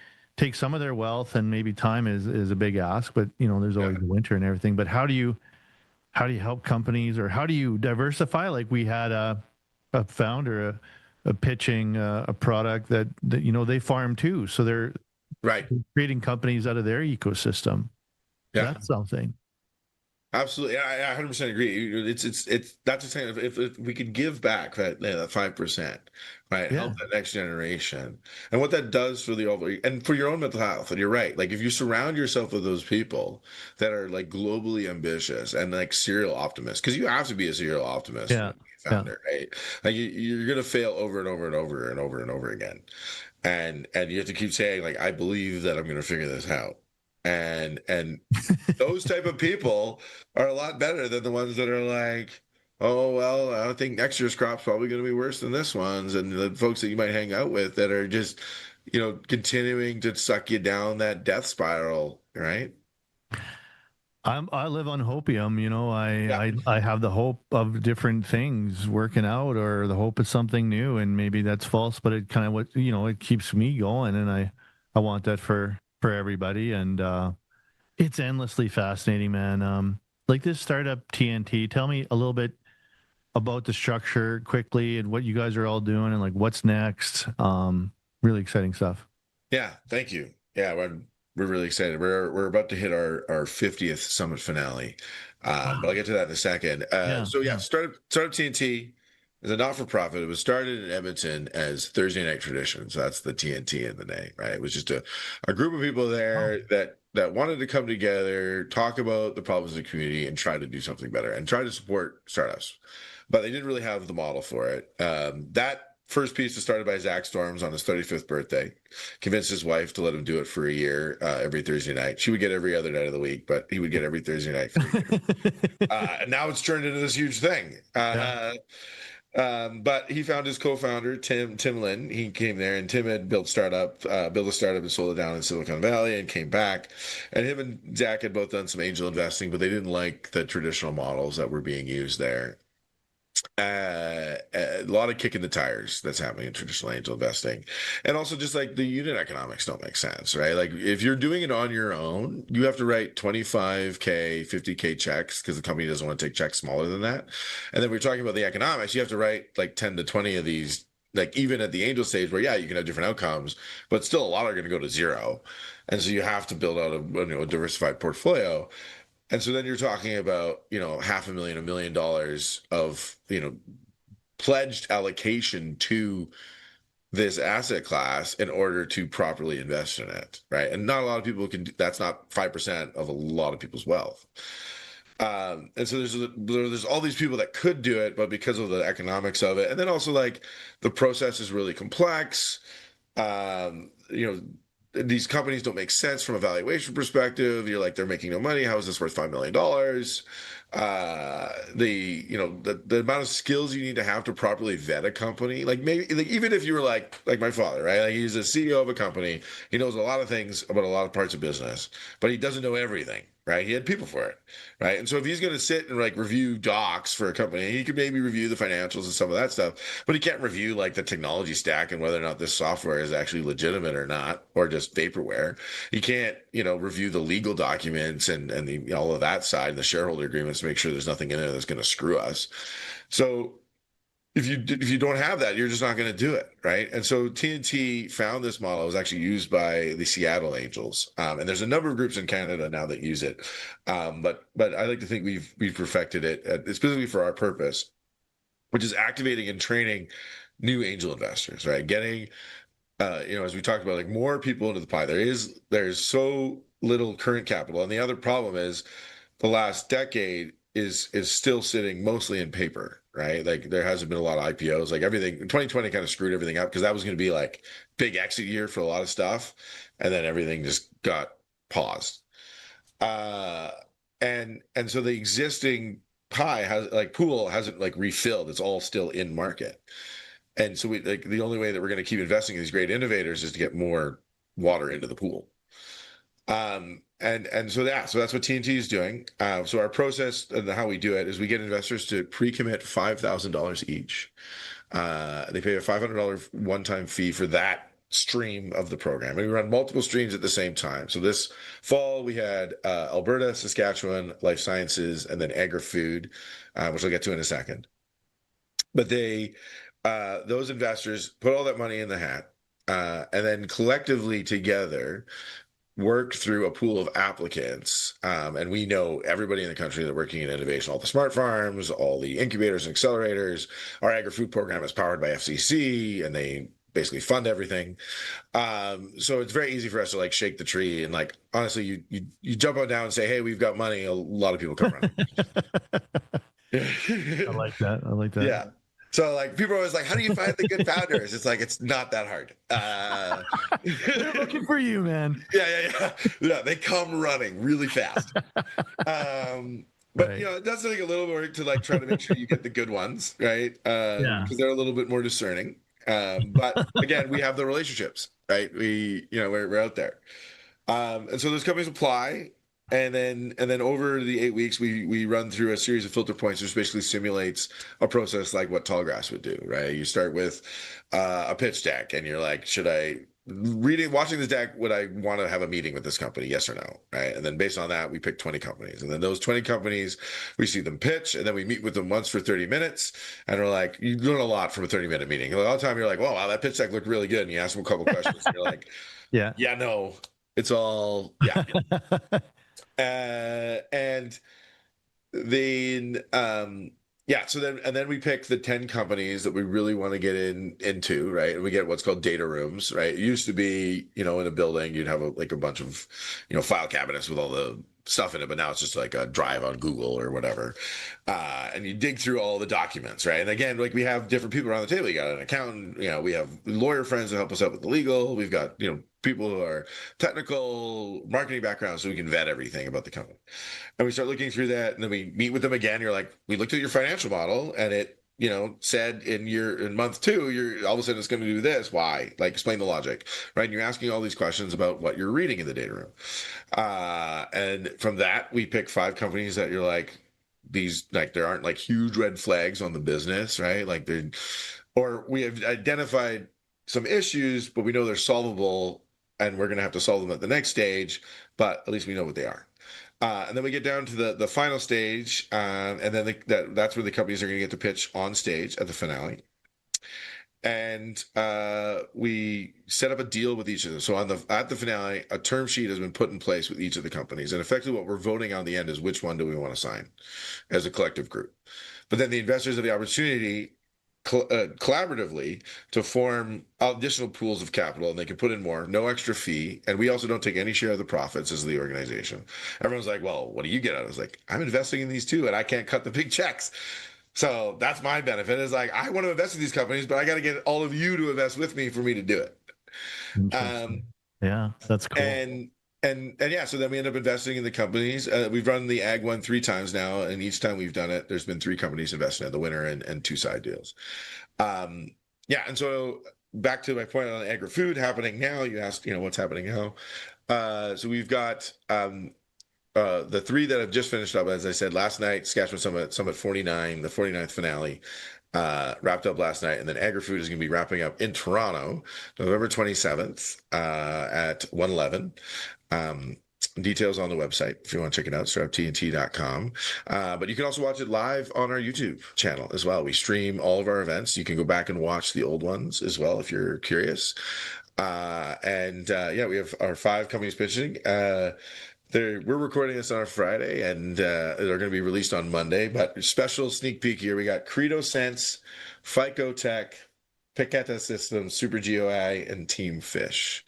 A: some of their wealth, and maybe time is a big ask, but there's always the winter and everything. But how do you help companies, or how do you diversify? Like, we had a founder pitching a product that they farm too, so they're creating companies out of their ecosystem. That's something.
B: Absolutely, I 100% agree. It's that's the thing. If we could give back that 5%, right, help that next generation, and what that does for the overall, and for your own mental health. And you're right. Like, if you surround yourself with those people that are like globally ambitious and like serial optimists, because you have to be a serial optimist, founder, right? Like, you're gonna fail over and over and over and over and over again, and you have to keep saying, like, I believe that I'm gonna figure this out. And those type of people are a lot better than the ones that are like, oh, well, I don't think next year's crop's probably going to be worse than this one's. And the folks that you might hang out with that are just, continuing to suck you down that death spiral, right?
A: I live on hopium, I have the hope of different things working out, or the hope of something new, and maybe that's false, but it kind of it keeps me going, and I want that for everybody. And it's endlessly fascinating, man. Like this Startup TNT, tell me a little bit about the structure quickly and what you guys are all doing and like what's next. Really exciting stuff.
B: Yeah, thank you. Yeah, we're really excited. We're about to hit our 50th summit finale, but I'll get to that in a second. Startup TNT is a not-for-profit. It was started in Edmonton as Thursday Night Tradition, so that's the TNT in the name, right? It was just a group of people there that wanted to come together, talk about the problems of the community, and try to do something better and try to support startups. But they didn't really have the model for it. That first piece was started by Zach Storms on his 35th birthday. Convinced his wife to let him do it for a year, every Thursday night. She would get every other night of the week, but he would get every Thursday night for a year. And now it's turned into this huge thing. But he found his co-founder, Tim Lin. He came there, and Tim had built a startup and sold it down in Silicon Valley and came back. And him and Zach had both done some angel investing, but they didn't like the traditional models that were being used there. A lot of kicking the tires that's happening in traditional angel investing, and also just like the unit economics don't make sense, right? Like, if you're doing it on your own, you have to write 25K 50K checks because the company doesn't want to take checks smaller than that. And then we're talking about the economics, you have to write like 10 to 20 of these, like even at the angel stage, where you can have different outcomes, but still a lot are going to go to zero. And so you have to build out a diversified portfolio. And so then you're talking about, $500,000, $1 million of, pledged allocation to this asset class in order to properly invest in it, right? And not a lot of people can. That's not 5% of a lot of people's wealth. And so there's all these people that could do it, but because of the economics of it, and then also like the process is really complex. these companies don't make sense from a valuation perspective. You're like, they're making no money. How is this worth $5 million? The amount of skills you need to have to properly vet a company, like maybe like even if you were like my father, right? Like he's a CEO of a company. He knows a lot of things about a lot of parts of business, but he doesn't know everything. Right. He had people for it. Right. And so if he's going to sit and like review docs for a company, he could maybe review the financials and some of that stuff, but he can't review like the technology stack and whether or not this software is actually legitimate or not, or just vaporware. He can't, review the legal documents and all of that side and the shareholder agreements to make sure there's nothing in there that's going to screw us. So if you don't have that, you're just not going to do it, right? And so TNT found this model. It was actually used by the Seattle Angels, and there's a number of groups in Canada now that use it. But I like to think we've perfected it specifically for our purpose, which is activating and training new angel investors, right? Getting, as we talked about, like more people into the pie. There's so little current capital, and the other problem is the last decade is still sitting mostly in paper, right? Like there hasn't been a lot of IPOs. Like everything, 2020 kind of screwed everything up because that was going to be like big exit year for a lot of stuff, and then everything just got paused. And so the existing pool hasn't like refilled. It's all still in market. And so the only way that we're going to keep investing in these great innovators is to get more water into the pool. So that's what TNT is doing. So our process and how we do it is we get investors to pre-commit $5,000 each. They pay a $500 one-time fee for that stream of the program. And we run multiple streams at the same time. So this fall we had Alberta, Saskatchewan, Life Sciences, and then Agri-Food, which I'll get to in a second. But those investors put all that money in the hat, and then collectively together worked through a pool of applicants. And we know everybody in the country that working in innovation, all the smart farms, all the incubators and accelerators. Our Agri-Food program is powered by FCC, and they basically fund everything. So it's very easy for us to like shake the tree and like, honestly, you jump on down and say, hey, we've got money. A lot of people come around.
A: I like that.
B: Yeah. So like people are always like, how do you find the good founders? It's like, it's not that hard.
A: They're looking for you, man.
B: Yeah. They come running really fast. But
A: right.
B: It does take a little work to like try to make sure you get the good ones, right? Because they're a little bit more discerning. But again, we have the relationships, right? We're out there. And so those companies apply. And then over the 8 weeks, we run through a series of filter points, which basically simulates a process like what Tallgrass would do, right? You start with a pitch deck, and you're like, watching this deck, would I want to have a meeting with this company? Yes or no, right? And then based on that, we pick 20 companies, and then those 20 companies, we see them pitch, and then we meet with them once for 30 minutes, and we're like, you learn a lot from a 30-minute meeting. A lot of time, you're like, wow, that pitch deck looked really good, and you ask them a couple questions, and you're like, no, it's all and then then we pick the 10 companies that we really want to get into, right? And we get what's called data rooms, right? It used to be, in a building, you'd have a bunch of, file cabinets with all the stuff in it, but now it's just like a drive on Google or whatever. And you dig through all the documents, right? And again, like we have different people around the table. You got an accountant, we have lawyer friends that help us out with the legal. We've got, people who are technical marketing backgrounds, so we can vet everything about the company. And we start looking through that, and then we meet with them again. You're like, we looked at your financial model, and it, said in month 2, you're all of a sudden it's going to do this. Why? Like, explain the logic, right? And you're asking all these questions about what you're reading in the data room. And from that, we pick 5 companies that you're like, these, like, there aren't like huge red flags on the business, right? Like or we have identified some issues, but we know they're solvable, and we're going to have to solve them at the next stage, but at least we know what they are. And then we get down to the final stage, and then that's where the companies are going to get to pitch on stage at the finale. And we set up a deal with each of them. So at the finale, a term sheet has been put in place with each of the companies. And effectively what we're voting on the end is which one do we want to sign as a collective group. But then the investors have the opportunity collaboratively to form additional pools of capital, and they can put in more, no extra fee, and we also don't take any share of the profits as the organization. Everyone's like, well, what do you get out of it? I was like, I'm investing in these too, and I can't cut the big checks. So that's my benefit, is like, I want to invest in these companies, but I got to get all of you to invest with me for me to do it.
A: Yeah, that's cool.
B: And yeah, so then we end up investing in the companies. We've run the Ag one 3 times now, and each time we've done it, there's been 3 companies invested in the winner and 2 side deals. Um, yeah, and so back to my point on Agri-Food happening now. You asked, what's happening now. So we've got the 3 that have just finished up, as I said last night. Saskatchewan Summit 49, the 49th finale, wrapped up last night, and then Agri-Food is going to be wrapping up in Toronto, November 27th at 1:11. Details on the website if you want to check it out, startuptnt.com. But you can also watch it live on our YouTube channel as well. We stream all of our events. You can go back and watch the old ones as well if you're curious. Yeah, we have our 5 companies pitching. We're recording this on a Friday, and they're going to be released on Monday. But special sneak peek here: we got Credo Sense, FICO Tech, Piquetta Systems, Super GOI, and Team Fish.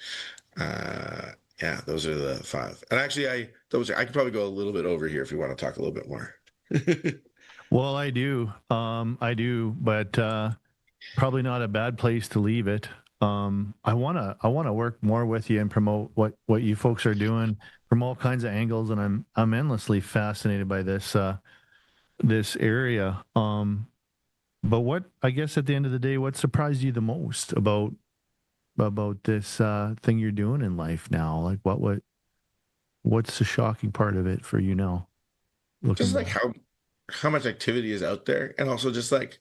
B: Yeah, those are the 5. And actually, I could probably go a little bit over here if you want to talk a little bit more.
A: Well, I do, but probably not a bad place to leave it. I wanna work more with you and promote what you folks are doing from all kinds of angles, and I'm endlessly fascinated by this area. But what, I guess at the end of the day, what surprised you the most about this thing you're doing in life now? Like what's the shocking part of it for you now?
B: Just like how much activity is out there, and also just like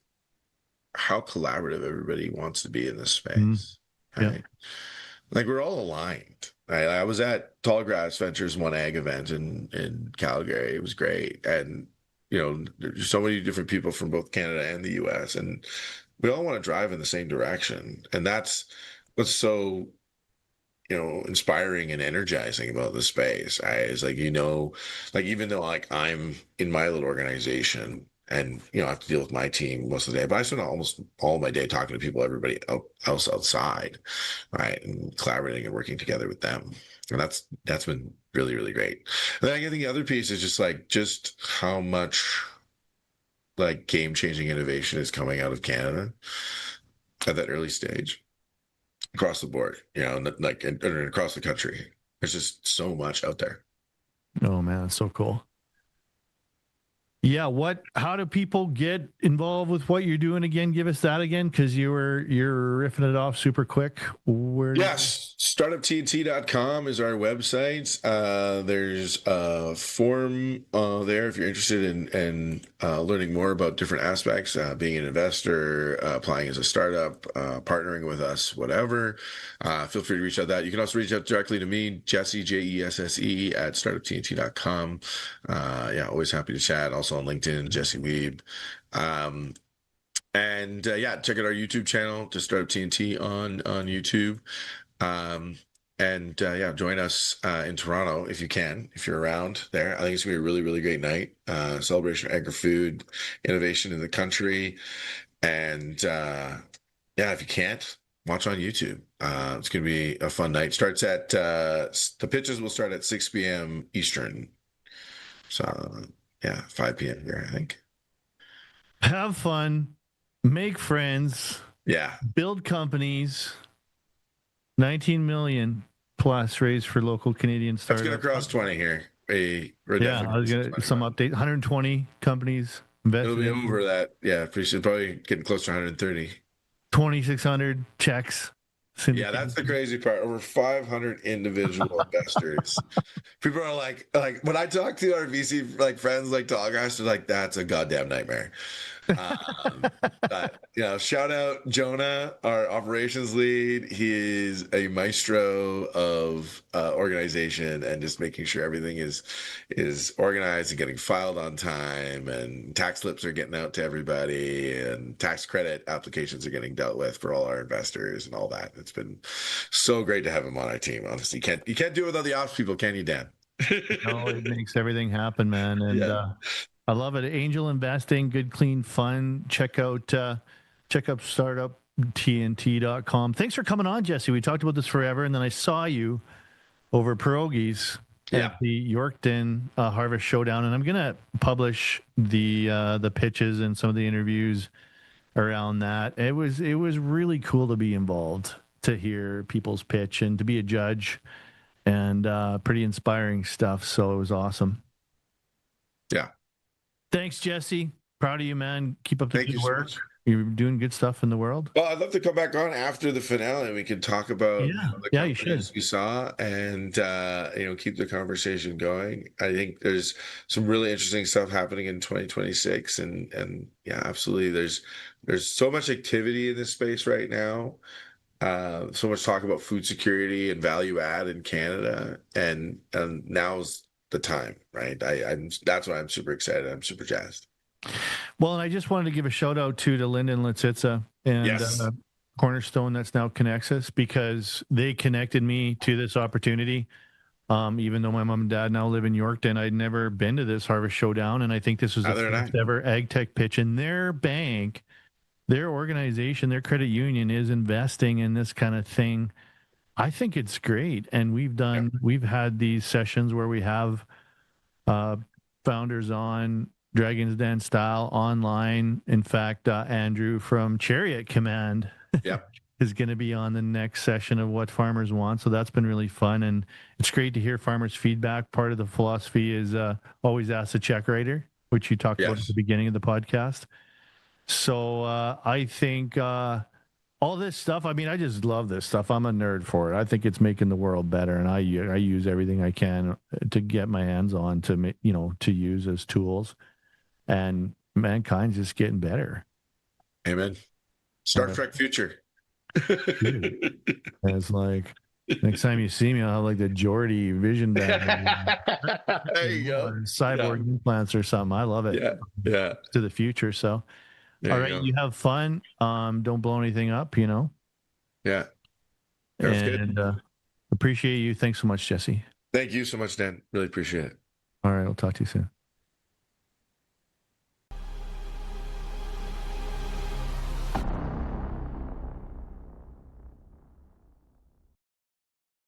B: how collaborative everybody wants to be in this space. Right?
A: Yeah.
B: Like we're all aligned. Right? I was at Tallgrass Ventures One Ag event in Calgary. It was great, and there's so many different people from both Canada and the U.S., and we all want to drive in the same direction, and that's what's so inspiring and energizing about the space. Is like like even though like I'm in my little organization and I have to deal with my team most of the day, but I spend almost all of my day talking to people, everybody else outside, right, and collaborating and working together with them, and that's been really, really great. And then I think the other piece is just how much like game-changing innovation is coming out of Canada at that early stage across the board, and across the country. There's just so much out there.
A: Oh man, so cool. Yeah, how do people get involved with what you're doing again? Give us that again, because you're riffing it off super quick.
B: Yes, startuptnt.com is our website. There's a form there if you're interested in learning more about different aspects, being an investor, applying as a startup, partnering with us, whatever. Feel free to reach out. You can also reach out directly to me, Jesse, Jesse, at startuptnt.com. Yeah, always happy to chat. Also on LinkedIn, Jesse Wiebe. Yeah, check out our YouTube channel, just Startup TNT on YouTube. Yeah, join us in Toronto if you can, if you're around there. I think it's gonna be a really, really great night. Celebration of Agri-Food, innovation in the country. And yeah, if you can't, watch on YouTube. It's gonna be a fun night. Starts at the pitches will start at 6 p.m. Eastern. So yeah, 5 p.m. here, I think.
A: Have fun, make friends,
B: Yeah,
A: build companies. 19 million plus raised for local Canadian startups.
B: That's going to cross 20 here.
A: Yeah, I was going to some update. 120 companies invested.
B: It'll be over that. Yeah, pretty soon. Probably getting close to 130.
A: 2,600 checks.
B: Yeah, that's the crazy part. Over 500 individual investors. People are like when I talk to our VC friends like Tallgrass, they're like, that's a goddamn nightmare. But shout out Jonah, our operations lead. He is a maestro of organization and just making sure everything is organized and getting filed on time, and tax slips are getting out to everybody, and tax credit applications are getting dealt with for all our investors and all that. It's been so great to have him on our team. Honestly, you can't do it without the ops people, can you, Dan?
A: No, it makes everything happen, man. And I love it. Angel investing, good, clean, fun. Check out startuptnt.com. Thanks for coming on, Jesse. We talked about this forever, and then I saw you over pierogies at the Yorkton Harvest Showdown, and I'm gonna publish the pitches and some of the interviews around that. It was really cool to be involved. to hear people's pitch and to be a judge, and pretty inspiring stuff. So it was awesome.
B: Yeah.
A: Thanks, Jesse. Proud of you, man. Keep up the
B: Thank
A: good
B: you so
A: work.
B: much.
A: You're doing good stuff in the world.
B: Well, I'd love to come back on after the finale and we can talk about the
A: Yeah, you should.
B: companies we saw and keep the conversation going. I think there's some really interesting stuff happening in 2026 and yeah, absolutely. There's so much activity in this space right now. So much talk about food security and value add in Canada, and now's the time, right? That's why I'm super excited. I'm super jazzed.
A: Well, and I just wanted to give a shout out to Lyndon Litsitsa and
B: Yes.
A: Cornerstone that's now connects us, because they connected me to this opportunity. Even though my mom and dad now live in Yorkton, I'd never been to this Harvest Showdown, and I think this was the first ever ag tech pitch. And their bank, their organization, their credit union is investing in this kind of thing. I think it's great, and we've had these sessions where we have founders on Dragon's Den style online. In fact, Andrew from Chariot Command is going to be on the next session of What Farmers Want. So that's been really fun. And it's great to hear farmers' feedback. Part of the philosophy is always ask the check writer, which you talked about at the beginning of the podcast. So I think all this stuff, I mean, I just love this stuff. I'm a nerd for it. I think it's making the world better. And I use everything I can to get my hands on to use as tools. And mankind's just getting better.
B: Amen. Star Trek future.
A: And it's like, next time you see me, I'll have like the Geordie vision bag.
B: There you go.
A: Cyborg implants or something. I love it.
B: Yeah.
A: To the future. So, all right, you have fun. Don't blow anything up,
B: Yeah.
A: That's good. Appreciate you. Thanks so much, Jesse.
B: Thank you so much, Dan. Really appreciate it.
A: All right, I'll talk to you soon.